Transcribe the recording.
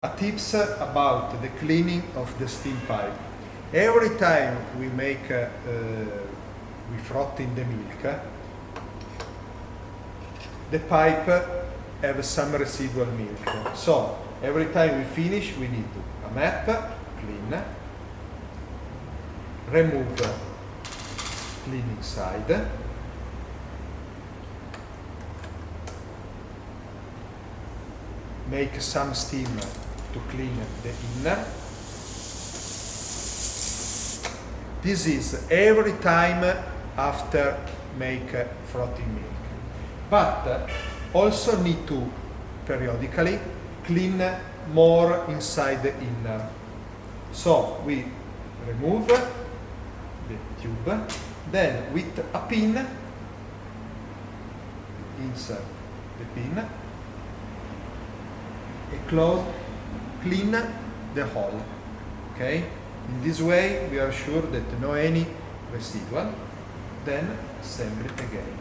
Tips about the cleaning of the steam pipe. Every time we frothing the milk, the pipe have some residual milk. So every time we finish, we need to a map, clean, remove cleaning side, make some steam to clean the inner. This is every time after make frothing milk. But also need to periodically clean more inside the inner. So we remove the tube, then with a pin, insert the pin, and clean the hole. Okay? In this way we are sure that no any residual. Then assemble it again.